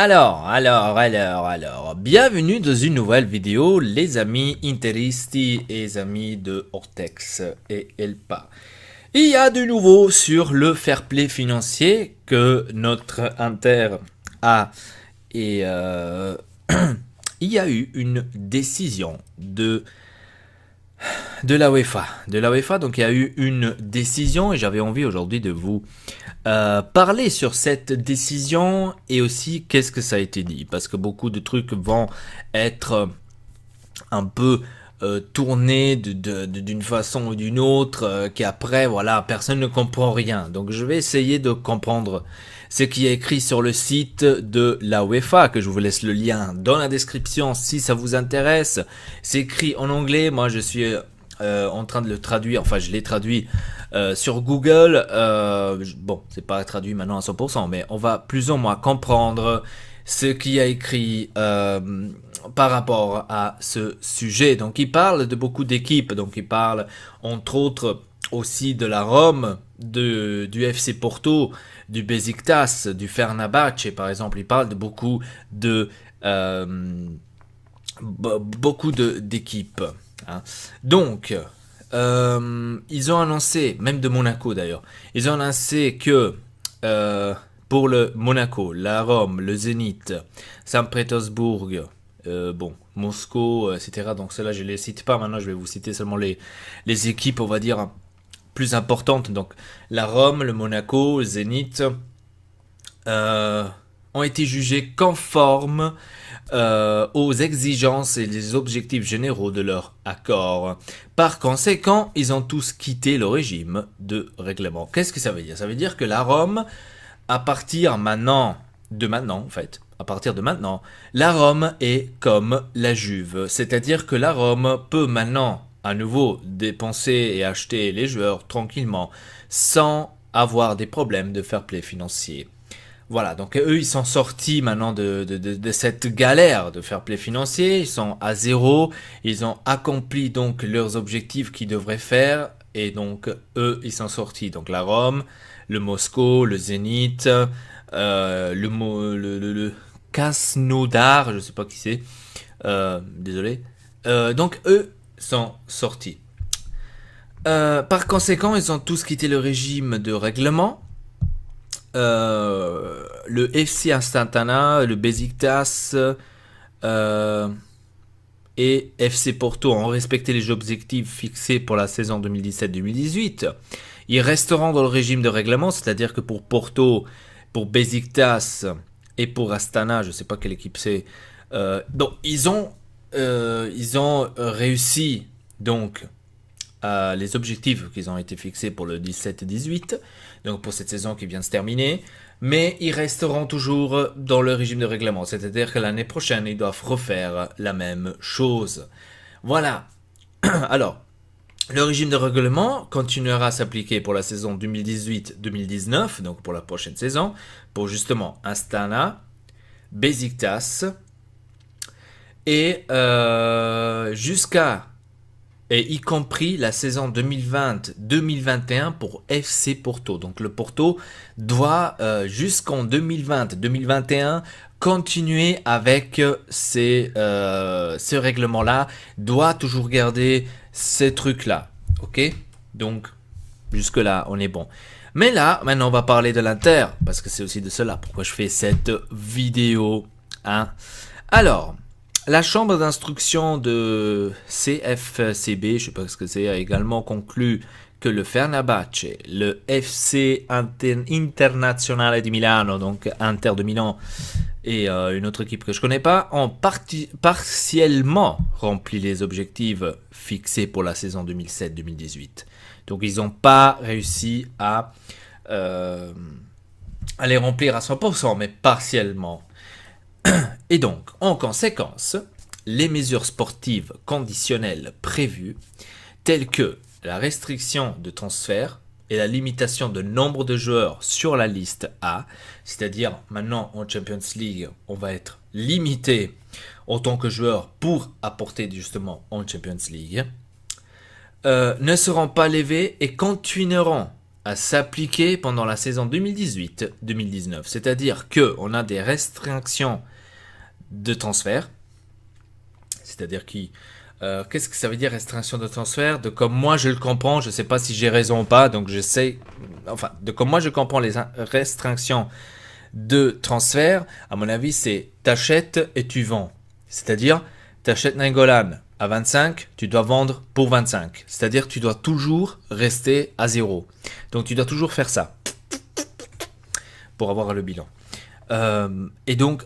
Alors, bienvenue dans une nouvelle vidéo, les amis interisti et amis de Ortex et Elpa. Il y a du nouveau sur le fair play financier que notre Inter a et il y a eu une décision de la UEFA. Donc il y a eu une décision et j'avais envie aujourd'hui de vous parler sur cette décision et aussi qu'est-ce que ça a été dit. Parce que beaucoup de trucs vont être un peu tournés d'une façon ou d'une autre qu'après, voilà, personne ne comprend rien. Donc je vais essayer de comprendre ce qui est écrit sur le site de la UEFA, que je vous laisse le lien dans la description si ça vous intéresse. C'est écrit en anglais, moi je suis en train de le traduire, enfin je l'ai traduit sur Google. Bon, c'est pas traduit maintenant à 100%, mais on va plus ou moins comprendre ce qui a écrit par rapport à ce sujet. Donc il parle de beaucoup d'équipes, donc il parle entre autres aussi de la Rome, du FC Porto, du Besiktas, du Fenerbahçe par exemple. Il parle de beaucoup d'équipes. Hein. Donc, ils ont annoncé, même de Monaco d'ailleurs, ils ont annoncé que pour le Monaco, la Rome, le Zénith, Saint-Pétersbourg, Moscou, etc. Donc ceux-là, je ne les cite pas. Maintenant, je vais vous citer seulement les équipes, on va dire, plus importantes. Donc la Rome, le Monaco, le Zénith ont été jugés conformes aux exigences et les objectifs généraux de leur accord. Par conséquent, ils ont tous quitté le régime de règlement. Qu'est-ce que ça veut dire? Ça veut dire que la Rome, à partir de maintenant, la Rome est comme la Juve. C'est-à-dire que la Rome peut maintenant, à nouveau, dépenser et acheter les joueurs tranquillement, sans avoir des problèmes de fair play financier. Voilà, donc eux, ils sont sortis maintenant de cette galère de fair play financier, ils sont à zéro, ils ont accompli donc leurs objectifs qu'ils devraient faire, et donc eux, ils sont sortis. Donc la Rome, le Moscou, le Zénith, le Krasnodar, je sais pas qui c'est, désolé. Donc eux sont sortis. Par conséquent, ils ont tous quitté le régime de règlement. Le FC Astana, le Besiktas et FC Porto ont respecté les objectifs fixés pour la saison 2017-2018. Ils resteront dans le régime de règlement, c'est-à-dire que pour Porto, pour Besiktas et pour Astana, je ne sais pas quelle équipe c'est, donc ils ont réussi donc les objectifs qui ont été fixés pour le 17 et 18, donc pour cette saison qui vient de se terminer, mais ils resteront toujours dans le régime de règlement, c'est-à-dire que l'année prochaine, ils doivent refaire la même chose. Voilà. Alors, le régime de règlement continuera à s'appliquer pour la saison 2018-2019, donc pour la prochaine saison, pour justement Astana, Besiktas, et y compris la saison 2020-2021 pour FC Porto. Donc le Porto doit jusqu'en 2020-2021 continuer avec ce règlement-là, doit toujours garder ces trucs-là. Ok? Donc jusque-là, on est bon. Mais là, maintenant on va parler de l'Inter, parce que c'est aussi de cela pourquoi je fais cette vidéo. Hein? Alors, la chambre d'instruction de CFCB, je ne sais pas ce que c'est, a également conclu que le Fenerbahçe, le FC Internazionale di Milano, donc Inter de Milan, et une autre équipe que je ne connais pas, ont partiellement rempli les objectifs fixés pour la saison 2007-2018. Donc ils n'ont pas réussi à les remplir à 100%, mais partiellement. Et donc, en conséquence, les mesures sportives conditionnelles prévues, telles que la restriction de transfert et la limitation de nombre de joueurs sur la liste A, c'est-à-dire maintenant en Champions League, on va être limité en tant que joueur pour apporter justement en Champions League, ne seront pas levées et continueront à s'appliquer pendant la saison 2018-2019. C'est-à-dire qu'on a des restrictions de transfert. C'est-à-dire qu'est-ce que ça veut dire restriction de transfert? De comme moi je le comprends, je ne sais pas si j'ai raison ou pas, donc j'essaie, enfin, de comme moi je comprends les restrictions de transfert, à mon avis c'est t'achètes et tu vends. C'est-à-dire, t'achètes Nainggolan à 25, tu dois vendre pour 25. C'est-à-dire tu dois toujours rester à zéro. Donc tu dois toujours faire ça pour avoir le bilan. Et donc,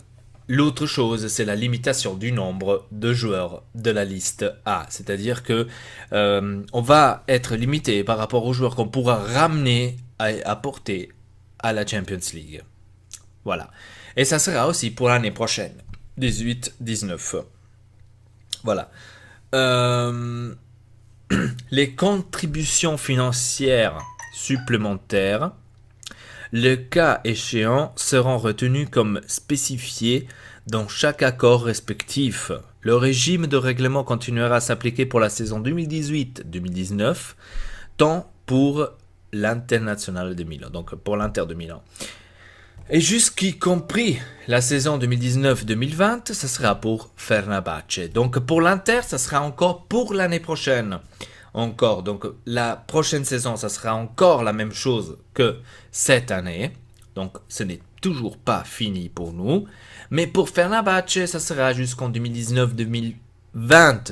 l'autre chose, c'est la limitation du nombre de joueurs de la liste A. C'est-à-dire que on va être limité par rapport aux joueurs qu'on pourra ramener à apporter à la Champions League. Voilà. Et ça sera aussi pour l'année prochaine, 18-19. Voilà. Les contributions financières supplémentaires, le cas échéant, seront retenus comme spécifiés dans chaque accord respectif. Le régime de règlement continuera à s'appliquer pour la saison 2018-2019, tant pour l'International de Milan, donc pour l'Inter de Milan. Et jusqu'y compris la saison 2019-2020, ça sera pour Fenerbahçe. Donc pour l'Inter, ça sera encore pour l'année prochaine. Encore, donc la prochaine saison, ça sera encore la même chose que cette année. Donc ce n'est toujours pas fini pour nous. Mais pour Fenerbahçe, ça sera jusqu'en 2019-2020.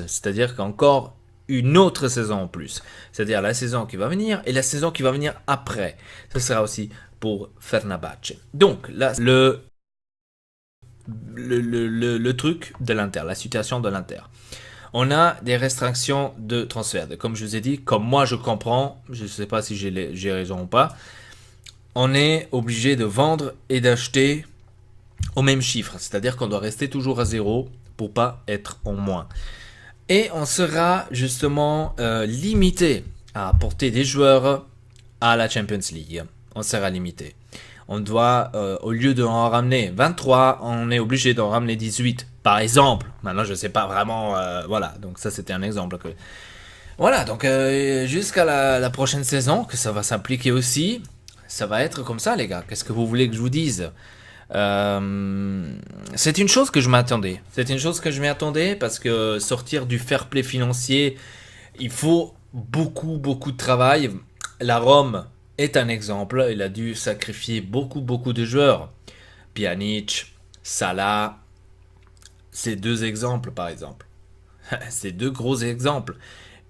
C'est-à-dire qu'encore une autre saison en plus. C'est-à-dire la saison qui va venir et la saison qui va venir après. Ce sera aussi pour Fenerbahçe. Donc là, le truc de l'Inter, la situation de l'Inter. On a des restrictions de transfert. Comme je vous ai dit, comme moi je comprends, je ne sais pas si j'ai raison ou pas, on est obligé de vendre et d'acheter au même chiffre. C'est-à-dire qu'on doit rester toujours à zéro pour pas être en moins. Et on sera justement limité à apporter des joueurs à la Champions League. On sera limité. On doit, au lieu d'en ramener 23, on est obligé d'en ramener 18, par exemple. Maintenant, je ne sais pas vraiment, voilà, donc ça c'était un exemple. Voilà, donc jusqu'à la prochaine saison, que ça va s'appliquer aussi, ça va être comme ça les gars. Qu'est-ce que vous voulez que je vous dise? C'est une chose que je m'attendais. C'est une chose que je m'attendais parce que sortir du fair play financier, il faut beaucoup de travail. La Rome est un exemple. Il a dû sacrifier beaucoup de joueurs. Pjanic, Salah, ces deux exemples par exemple. Ces deux gros exemples.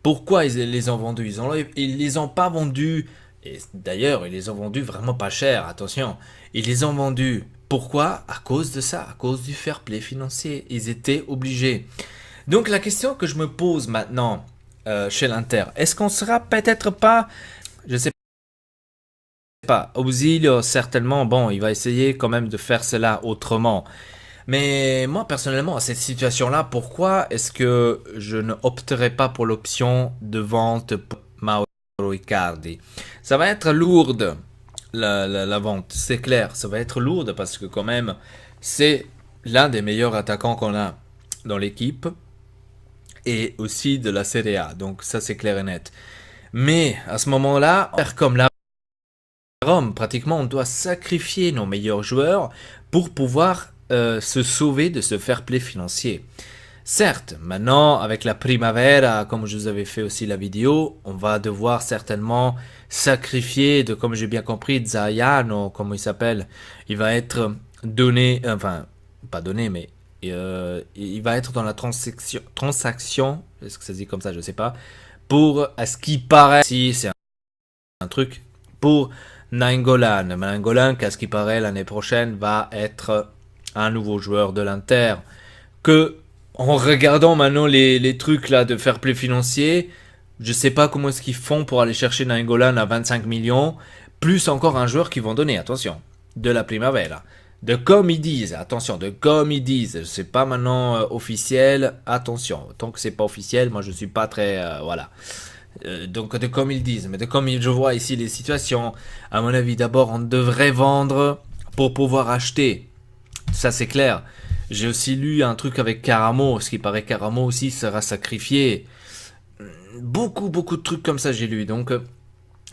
Pourquoi ils les ont vendus? Ils les ont pas vendus. Et d'ailleurs, ils les ont vendus vraiment pas cher. Attention, ils les ont vendus. Pourquoi? À cause de ça, à cause du fair play financier. Ils étaient obligés. Donc la question que je me pose maintenant chez l'Inter, est-ce qu'on sera peut-être pas, je sais pas, Auxilio certainement, bon, il va essayer quand même de faire cela autrement. Mais moi personnellement, à cette situation-là, pourquoi est-ce que je ne opterai pas pour l'option de vente pour Mauro Icardi? Ça va être lourde. La vente, c'est clair, ça va être lourde parce que quand même, c'est l'un des meilleurs attaquants qu'on a dans l'équipe et aussi de la Serie A, donc ça c'est clair et net. Mais à ce moment-là, faire comme la Rome, pratiquement on doit sacrifier nos meilleurs joueurs pour pouvoir se sauver de ce fair play financier. Certes, maintenant, avec la Primavera, comme je vous avais fait aussi la vidéo, on va devoir certainement sacrifier, comme j'ai bien compris, Zayano, comme il s'appelle, il va être donné, enfin, pas donné, mais il va être dans la transaction, est-ce que ça se dit comme ça, je sais pas, pour, à ce qui paraît, si c'est un truc, pour Nainggolan. Nainggolan, qu'à ce qui paraît, l'année prochaine, va être un nouveau joueur de l'Inter, que en regardant maintenant les trucs là de fair play financier, je sais pas comment est-ce qu'ils font pour aller chercher Nainggolan à 25 millions, plus encore un joueur qu'ils vont donner, attention, de la Primavera. De comme ils disent, attention, de comme ils disent, c'est pas maintenant officiel, attention, tant que c'est pas officiel, moi je suis pas très, voilà. Donc de comme ils disent, mais de comme je vois ici les situations, à mon avis d'abord on devrait vendre pour pouvoir acheter, ça c'est clair. J'ai aussi lu un truc avec Karamo, ce qui paraît Karamo aussi sera sacrifié. Beaucoup de trucs comme ça j'ai lu. Donc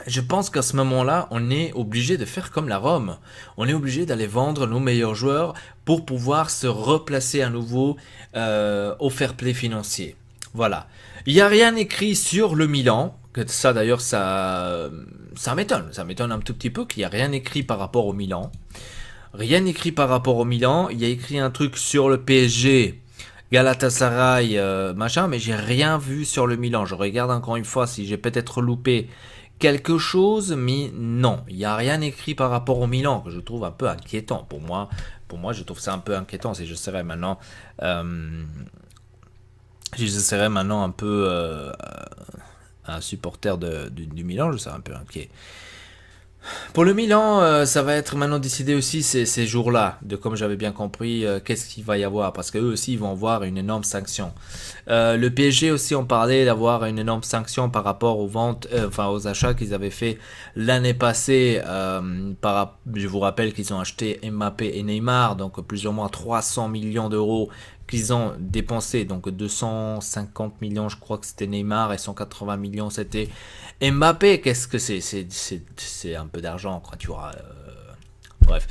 Je pense qu'à ce moment-là, on est obligé de faire comme la Rome. On est obligé d'aller vendre nos meilleurs joueurs pour pouvoir se replacer à nouveau au fair play financier. Voilà. Il n'y a rien écrit sur le Milan. Que ça d'ailleurs, ça m'étonne. Ça m'étonne un tout petit peu qu'il n'y a rien écrit par rapport au Milan. Rien écrit par rapport au Milan. Il y a écrit un truc sur le PSG, Galatasaray, machin, mais j'ai rien vu sur le Milan. Je regarde encore une fois si j'ai peut-être loupé quelque chose, mais non, il n'y a rien écrit par rapport au Milan que je trouve un peu inquiétant. Pour moi, je trouve ça un peu inquiétant si je serais maintenant, euh, si je serais maintenant un peu un supporter du Milan, je serais un peu inquiet. Pour le Milan, ça va être maintenant décidé aussi ces jours-là, de comme j'avais bien compris, qu'est-ce qu'il va y avoir, parce qu'eux aussi ils vont avoir une énorme sanction. Le PSG aussi ont parlé d'avoir une énorme sanction par rapport aux ventes, enfin aux achats qu'ils avaient fait l'année passée. Je vous rappelle qu'ils ont acheté Mbappé et Neymar, donc plus ou moins 300 millions d'euros qu'ils ont dépensé, donc 250 millions je crois que c'était Neymar et 180 millions c'était Mbappé. Qu'est-ce que c'est un peu d'argent quand tu auras bref.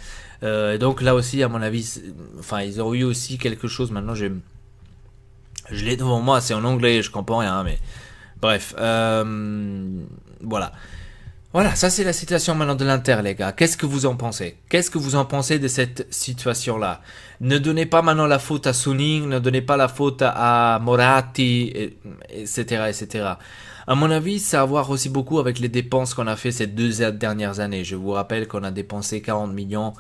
Donc là aussi à mon avis enfin ils ont eu aussi quelque chose. Maintenant je l'ai devant moi, c'est en anglais, je comprends rien, mais bref, voilà. Voilà, ça c'est la situation maintenant de l'Inter, les gars. Qu'est-ce que vous en pensez? Qu'est-ce que vous en pensez de cette situation-là? Ne donnez pas maintenant la faute à Suning, ne donnez pas la faute à Moratti, etc., etc. À mon avis, ça a à voir aussi beaucoup avec les dépenses qu'on a fait ces 2 dernières années. Je vous rappelle qu'on a dépensé 40 millions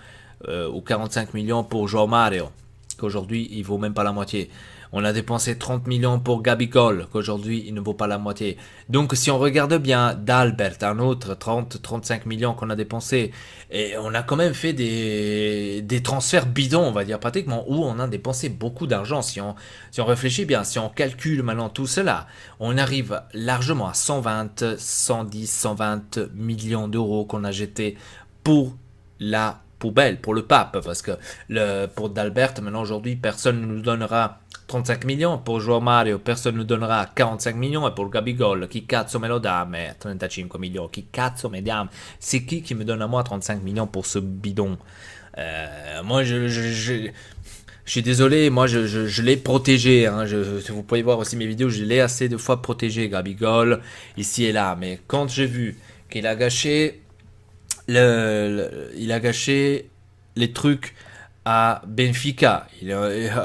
ou 45 millions pour João Mario, qu'aujourd'hui il vaut même pas la moitié. On a dépensé 30 millions pour Gabigol, qu'aujourd'hui il ne vaut pas la moitié. Donc si on regarde bien, D'Albert, un autre 30-35 millions qu'on a dépensé, et on a quand même fait des transferts bidons, on va dire pratiquement, où on a dépensé beaucoup d'argent. Si on réfléchit bien, si on calcule maintenant tout cela, on arrive largement à 120, 110, 120 millions d'euros qu'on a jetés pour la poubelle, pour le pape, parce que pour D'Albert, maintenant aujourd'hui, personne ne nous donnera 35 millions, pour João Mario personne ne nous donnera 45 millions, et pour Gabigol, chi cazzo me lo dà, mais 35 millions, chi cazzo me diam, c'est qui me donne à moi 35 millions pour ce bidon? Moi je suis désolé, moi je l'ai protégé, hein. Vous pouvez voir aussi mes vidéos, je l'ai assez de fois protégé, Gabigol, ici et là, mais quand j'ai vu qu'il a gâché il a gâché les trucs à Benfica.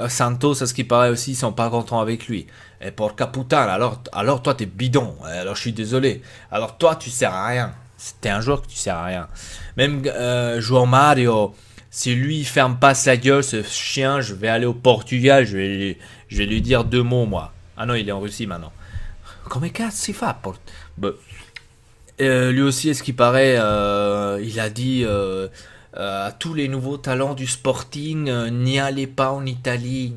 Santos, à ce qui paraît aussi, ils sont pas contents avec lui. Et pour Caputan, alors toi t'es bidon. Alors je suis désolé. Alors toi tu sers à rien. T'es un joueur que tu sers à rien. Même João Mario, si lui il ferme pas sa gueule, ce chien, je vais aller au Portugal, je vais lui dire 2 mots moi. Ah non, il est en Russie maintenant. Come cazzo si fa? Bah, lui aussi, est ce qu'il paraît, il a dit à tous les nouveaux talents du Sporting, n'y allez pas en Italie.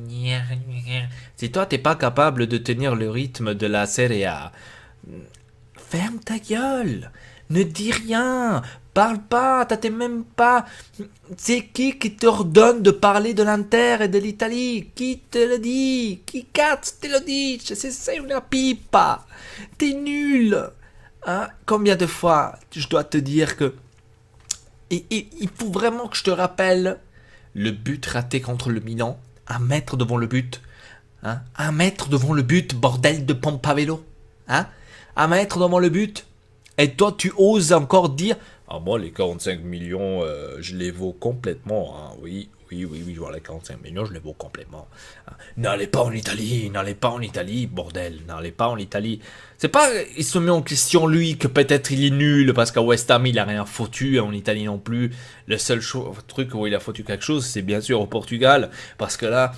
Si toi, t'es pas capable de tenir le rythme de la Serie A, ferme ta gueule. Ne dis rien. Parle pas. T'as même pas. C'est qui t'ordonne de parler de l'Inter et de l'Italie? Qui te le dit? Qui cazzo te lo dice? C'est une pipa. T'es nul. Hein? Combien de fois je dois te dire que il faut vraiment que je te rappelle le but raté contre le Milan, 1 mètre devant le but, hein? 1 mètre devant le but, bordel de Pampavelo, hein? 1 mètre devant le but, et toi tu oses encore dire ah moi les 45 millions je les vaux complètement, hein? Oui, voilà, les 45 millions, je les vaux complètement. N'allez pas en Italie, bordel, n'allez pas en Italie. C'est pas, il se met en question lui, que peut-être il est nul, parce qu'à West Ham, il a rien foutu, en Italie non plus. Le seul truc où il a foutu quelque chose, c'est bien sûr au Portugal, parce que là,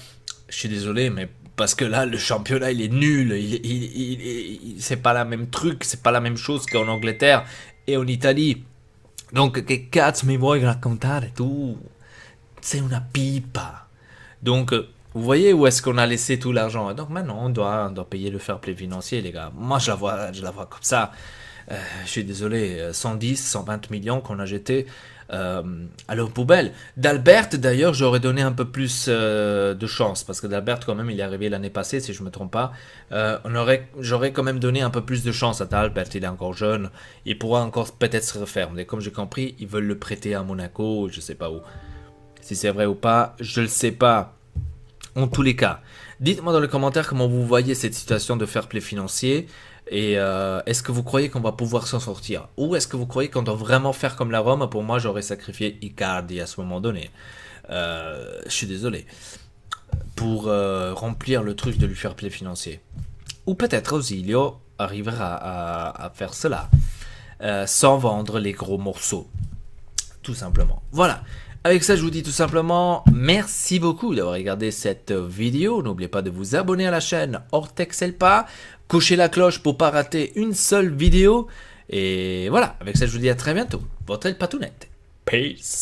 je suis désolé, mais parce que là, le championnat, il est nul, c'est pas la même truc, c'est pas la même chose qu'en Angleterre et en Italie. Donc, che cazzo mi vuoi raccontare tu? C'est une pipa. Donc, vous voyez où est-ce qu'on a laissé tout l'argent? Donc maintenant, on doit payer le fair play financier, les gars. Moi, je la vois comme ça. Je suis désolé, 110, 120 millions qu'on a jeté à leur poubelle. D'Albert, d'ailleurs, j'aurais donné un peu plus de chance, parce que d'Albert, quand même, il est arrivé l'année passée, si je ne me trompe pas. J'aurais quand même donné un peu plus de chance à D'Albert, il est encore jeune, il pourra encore peut-être se refaire. Mais comme j'ai compris, ils veulent le prêter à Monaco, je ne sais pas où. Si c'est vrai ou pas, je ne le sais pas. En tous les cas, dites-moi dans les commentaires comment vous voyez cette situation de fair play financier et est-ce que vous croyez qu'on va pouvoir s'en sortir ou est-ce que vous croyez qu'on doit vraiment faire comme la Rome. Pour moi, j'aurais sacrifié Icardi à ce moment donné. Je suis désolé. Pour remplir le truc de lui fair play financier. Ou peut-être Ausilio arrivera à faire cela sans vendre les gros morceaux. Tout simplement. Voilà. Avec ça, je vous dis tout simplement merci beaucoup d'avoir regardé cette vidéo. N'oubliez pas de vous abonner à la chaîne Ortex Elpa, cochez la cloche pour pas rater une seule vidéo. Et voilà, avec ça, je vous dis à très bientôt. Votre El Patounette. Peace.